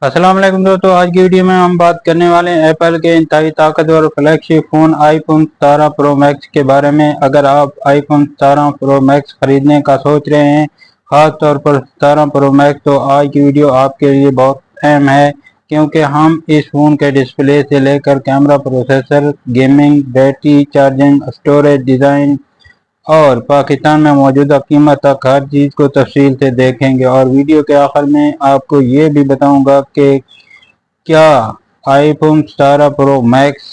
अस्सलाम वालेकुम दोस्तों, आज की वीडियो में हम बात करने वाले हैं एप्पल के इंतहाई ताकतवर flagship phone iPhone 17 pro max के बारे में। अगर आप आईफोन 17 प्रो मैक्स खरीदने का सोच रहे हैं, ख़ास तौर पर 17 प्रो मैक्स, तो आज की वीडियो आपके लिए बहुत अहम है, क्योंकि हम इस फ़ोन के डिस्प्ले से लेकर camera, processor, gaming, battery, charging, storage, design और पाकिस्तान में मौजूदा कीमत तक हर चीज़ को तफसील से देखेंगे। और वीडियो के आखिर में आपको ये भी बताऊंगा कि क्या आईफोन 17 प्रो मैक्स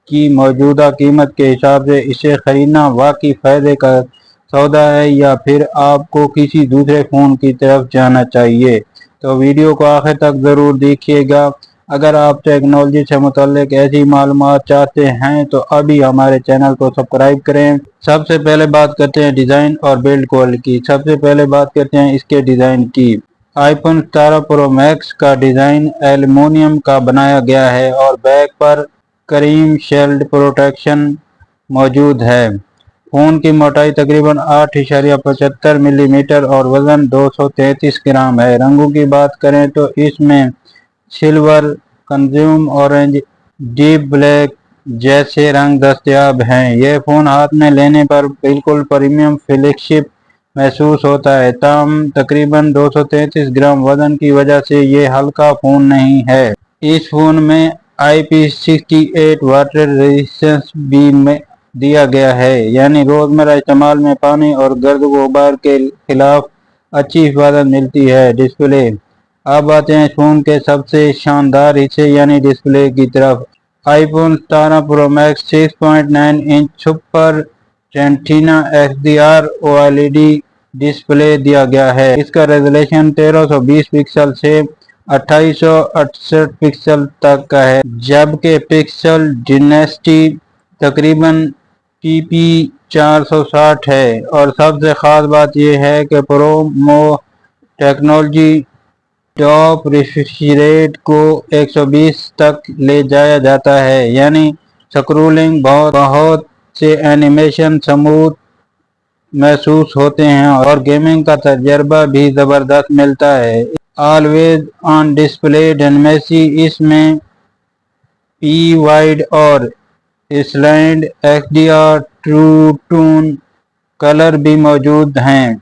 की मौजूदा कीमत के हिसाब से इसे खरीदना वाकई फ़ायदे का सौदा है, या फिर आपको किसी दूसरे फ़ोन की तरफ जाना चाहिए। तो वीडियो को आखिर तक ज़रूर देखिएगा। अगर आप टेक्नोलॉजी से मुतल्लिक ऐसी मालूमात चाहते हैं तो अभी हमारे चैनल को सब्सक्राइब करें। सबसे पहले बात करते हैं डिज़ाइन और बिल्ड क्वालिटी की। सबसे पहले बात करते हैं इसके डिज़ाइन की। आईफोन 17 प्रो मैक्स का डिज़ाइन एल्युमिनियम का बनाया गया है और बैक पर क्रीम शेल्ड प्रोटेक्शन मौजूद है। फ़ोन की मोटाई तकरीबन 8.75 मिलीमीटर और वज़न 233 ग्राम है। रंगों की बात करें तो इसमें silver, consume orange, deep black जैसे रंग दस्तयाब हैं। यह फ़ोन हाथ में लेने पर बिल्कुल प्रीमियम फ्लैगशिप महसूस होता है। ताहम तकरीबन 233 ग्राम वज़न की वजह से ये हल्का फ़ोन नहीं है। इस फ़ोन में IP68 वाटर रेजिस्टेंस भी में दिया गया है, यानी रोज़मर्रा इस्तेमाल में पानी और गर्द गुबार के खिलाफ अच्छी हिफाजत मिलती है। डिस्प्ले। अब आते हैं फ़ोन के सबसे शानदार हिस्से यानी डिस्प्ले की तरफ। IPhone 17 pro max 6.9 inch super retina XDR OLED display दिया गया है। इसका रेजोल्यूशन 1320 पिक्सल से 2868 पिक्सल तक का है, जबकि पिक्सल डेंसिटी तकरीबन PP 460 है। और सबसे ख़ास बात यह है कि promo technology top refresh rate को 120 तक ले जाया जाता है, यानी स्क्रोलिंग बहुत से एनिमेशन स्मूथ महसूस होते हैं और गेमिंग का तजर्बा भी ज़बरदस्त मिलता है। ऑलवेज ऑन डिस्प्ले डायमेंसिटी इसमें P वाइड और slide XDR true tone colour भी मौजूद हैं।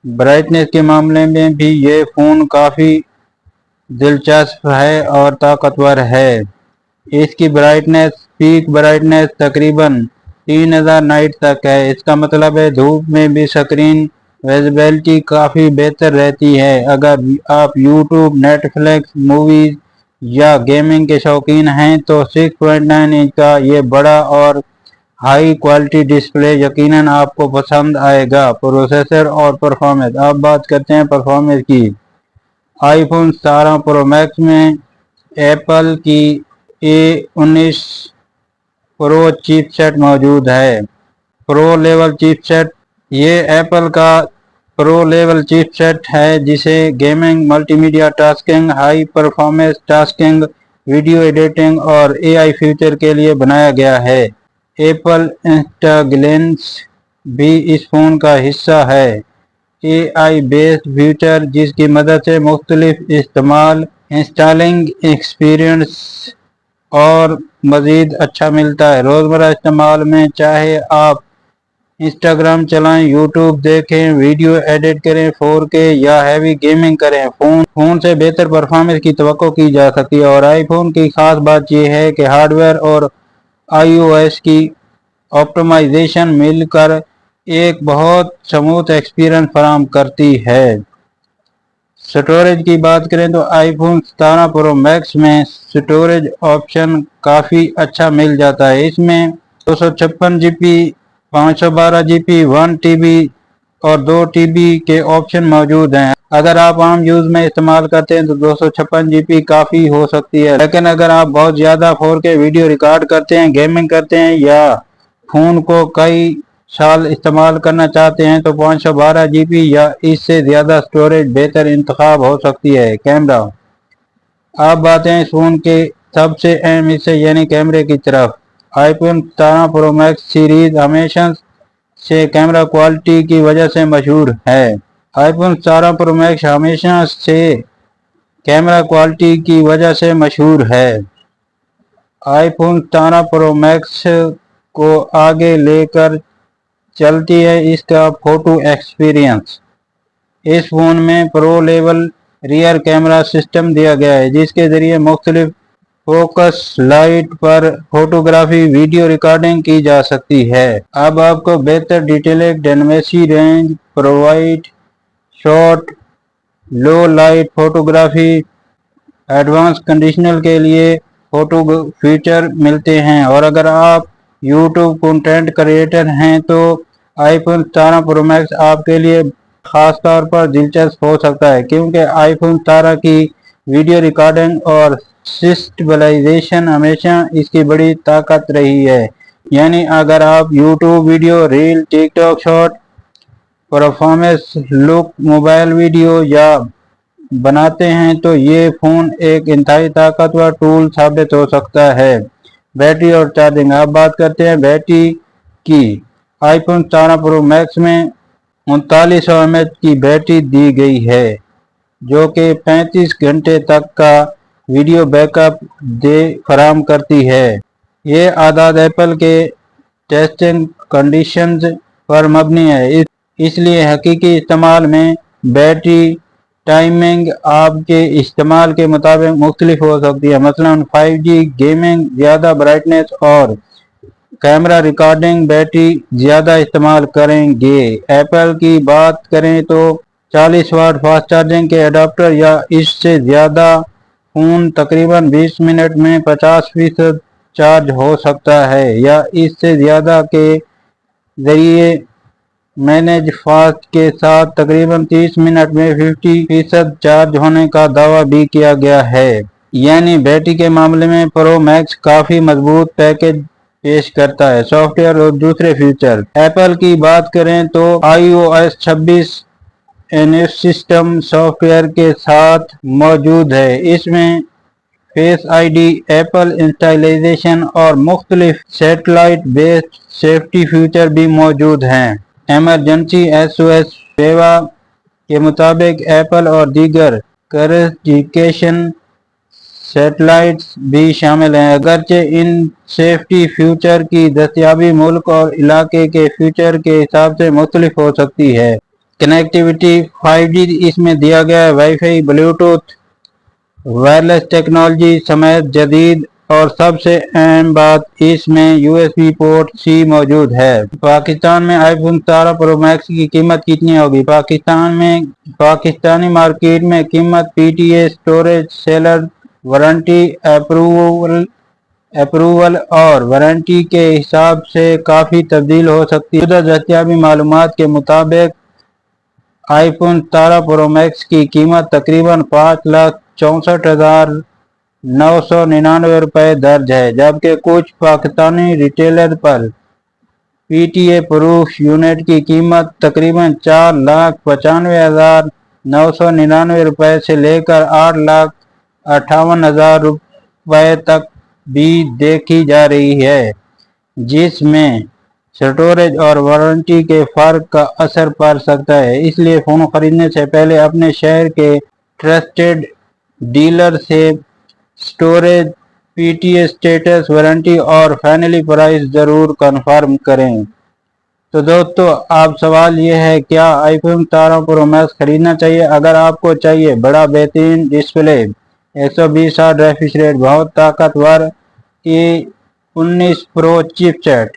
ब्राइटनेस के मामले में भी ये फ़ोन काफ़ी दिलचस्प है और ताकतवर है। इसकी ब्राइटनेस पीक ब्राइटनेस तकरीबन 3000 नाइट तक है। इसका मतलब है धूप में भी स्क्रीन विजिबिलिटी काफ़ी बेहतर रहती है। अगर आप यूट्यूब, नेटफ्लिक्स, मूवीज़ या गेमिंग के शौकीन हैं तो 6.9 इंच का ये बड़ा और हाई क्वालिटी डिस्प्ले यकीनन आपको पसंद आएगा। प्रोसेसर और परफॉर्मेंस। अब बात करते हैं परफॉर्मेंस की। आईफोन 17 प्रो मैक्स में एप्पल की A19 प्रो चिपसेट मौजूद है। Pro level chipset. ये एप्पल का प्रो लेवल चिपसेट है जिसे gaming, multimedia tasking, high performance tasking, video editing और AI फीचर के लिए बनाया गया है। एप्पल इंस्टाग्लेंस भी इस फ़ोन का हिस्सा है। AI बेस्ड फीचर जिसकी मदद से मुख्तलिफ इंस्टॉलिंग एक्सपीरियंस और मज़ीद अच्छा मिलता है। रोज़मर्रा इस्तेमाल में चाहे आप इंस्टाग्राम चलाएं, यूट्यूब देखें, वीडियो एडिट करें, 4K या हैवी गेमिंग करें, फ़ोन से बेहतर परफॉर्मेंस की तवक्को की जा सकती है। और आईफोन की ख़ास बात यह है कि हार्डवेयर और iOS की ऑप्टिमाइजेशन मिलकर एक बहुत स्मूथ एक्सपीरियंस फराहम करती है। स्टोरेज की बात करें तो आईफोन 17 प्रो मैक्स में स्टोरेज ऑप्शन काफ़ी अच्छा मिल जाता है। इसमें 256 GB, 512 GB, 1 TB और 2 TB के ऑप्शन मौजूद हैं। अगर आप आम यूज़ में इस्तेमाल करते हैं तो 256 GB काफ़ी हो सकती है, लेकिन अगर आप बहुत ज़्यादा 4K वीडियो रिकॉर्ड करते हैं, गेमिंग करते हैं या फ़ोन को कई साल इस्तेमाल करना चाहते हैं तो 512 GB या इससे ज़्यादा स्टोरेज बेहतर इंतखाब हो सकती है। कैमरा। अब बात है इस फ़ोन के सबसे अहम हिस्से यानी कैमरे की तरफ। आईफोन 17 प्रो मैक्स सीरीज़ हमेशा से कैमरा क्वालिटी की वजह से मशहूर है। आईफोन 17 प्रो मैक्स हमेशा से कैमरा क्वालिटी की वजह से मशहूर है। आईफोन 17 प्रो मैक्स को आगे लेकर चलती है इसका फोटो एक्सपीरियंस। इस फोन में pro level rear camera system दिया गया है जिसके जरिए मुख्तलिफ फोकस लाइट पर फोटोग्राफी वीडियो रिकॉर्डिंग की जा सकती है। अब आपको बेहतर detailed animation range provide short लो लाइट फोटोग्राफी एडवांस कंडीशनल के लिए फोटो फीचर मिलते हैं और अगर आप यूट्यूब कंटेंट क्रिएटर हैं तो आईफोन 17 प्रो मैक्स आपके लिए खास तौर पर दिलचस्प हो सकता है क्योंकि आईफोन 17 की वीडियो रिकॉर्डिंग और स्टेबलाइजेशन हमेशा इसकी बड़ी ताकत रही है। यानी अगर आप YouTube video reel TikTok short performance look mobile video या बनाते हैं तो ये फ़ोन एक इंतहाई ताकतवर टूल साबित हो सकता है। बैटरी और चार्जिंग, अब बात करते हैं बैटरी की। आईफोन 17 प्रो मैक्स में 3900 mAh की बैटरी दी गई है जो कि 35 घंटे तक का वीडियो बैकअप फराहम करती है। ये आदाद एप्पल के टेस्टिंग कंडीशंस पर मबनी है, इसलिए हकीकी इस्तेमाल में बैटरी टाइमिंग आपके इस्तेमाल के मुताबिक मुख्तलिफ हो सकती है। मसलन 5G गेमिंग ज़्यादा ब्राइटनेस और कैमरा रिकॉर्डिंग बैटरी ज़्यादा इस्तेमाल करेंगे। एप्पल की बात करें तो 40 वाट फास्ट चार्जिंग के अडाप्टर या इससे ज़्यादा फ़ोन तकरीबन 20 मिनट में 50% चार्ज हो सकता है या इससे ज़्यादा के ज़रिए मैनेज फास्ट के साथ तकरीबन 30 मिनट में 50% चार्ज होने का दावा भी किया गया है। यानी बैटरी के मामले में प्रो मैक्स काफ़ी मजबूत पैकेज पेश करता है। सॉफ्टवेयर और दूसरे फीचर, एप्पल की बात करें तो iOS 26 एनएफ सिस्टम सॉफ्टवेयर के साथ मौजूद है। इसमें फेस आईडी, एप्पल इंस्टॉलेशन और मुख्तलिफ सैटेलाइट बेस्ड सेफ्टी फीचर भी मौजूद हैं। इमरजेंसी SOS सेवा के मुताबिक एप्पल और दीगर कम्युनिकेशन सैटेलाइट्स भी शामिल हैं। अगरचे इन सेफ्टी फीचर की दस्तयाबी मुल्क और इलाके के फीचर के हिसाब से मुख्तलिफ हो सकती है। कनेक्टिविटी 5G इसमें दिया गया है, वाईफाई, ब्लूटूथ, वायरलेस टेक्नोलॉजी समेत जदीद और सबसे अहम बात इसमें USB पोर्ट C मौजूद है। पाकिस्तान में आईफोन 17 प्रो मैक्स की कीमत कितनी होगी? पाकिस्तानी मार्केट में कीमत PTA storage seller warranty approval और वारंटी के हिसाब से काफ़ी तब्दील हो सकती है। दस्तयाबी मालूमात के मुताबिक आईफोन 17 प्रो मैक्स की कीमत तकरीबन 5,64,999 रुपये दर्ज है, जबकि कुछ पाकिस्तानी रिटेलर पर PTA प्रूफ यूनिट की कीमत तकरीबन 4,95,999 रुपये से लेकर 8,58,000 रुपये तक भी देखी जा रही है, जिसमें स्टोरेज और वारंटी के फर्क का असर पड़ सकता है। इसलिए फ़ोन खरीदने से पहले अपने शहर के ट्रस्टेड डीलर से स्टोरेज, PTA स्टेटस, वारंटी और फाइनली प्राइस ज़रूर कंफर्म करें। तो दोस्तों, आप सवाल ये है, क्या आईफोन 17 प्रो मैक्स खरीदना चाहिए? अगर आपको चाहिए बड़ा बेहतरीन डिस्प्ले, 120 हर्ट्ज रिफ्रेश रेट, बहुत ताकतवर A19 pro chipset,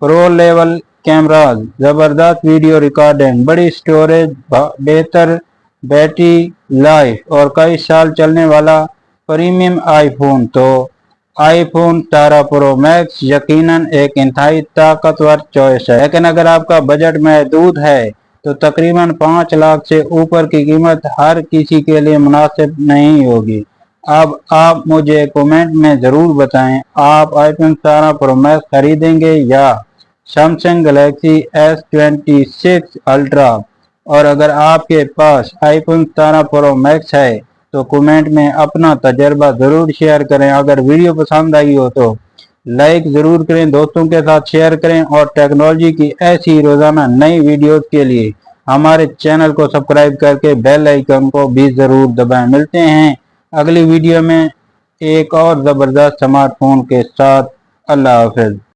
pro level cameras, ज़बरदस्त वीडियो रिकॉर्डिंग, बड़ी स्टोरेज, बेहतर बैटरी लाइफ और कई साल चलने वाला प्रीमियम आईफोन, तो आईफोन 17 प्रो मैक्स यकीनन एक इंतहाई ताकतवर चॉइस है। लेकिन अगर आपका बजट महदूद है तो तकरीबन 5 लाख से ऊपर की कीमत हर किसी के लिए मुनासिब नहीं होगी। अब आप मुझे कमेंट में ज़रूर बताएं, आप आईफोन 17 प्रो मैक्स खरीदेंगे या सैमसंग गैलेक्सी S26 अल्ट्रा। और अगर आपके पास आईफोन 17 प्रो मैक्स है तो कमेंट में अपना तजर्बा ज़रूर शेयर करें। अगर वीडियो पसंद आई हो तो लाइक ज़रूर करें, दोस्तों के साथ शेयर करें और टेक्नोलॉजी की ऐसी रोज़ाना नई वीडियोस के लिए हमारे चैनल को सब्सक्राइब करके बेल आइकन को भी ज़रूर दबाएं। मिलते हैं اگلی ویڈیو میں ایک اور زبردست اسمارٹ فون کے ساتھ۔ اللہ حافظ۔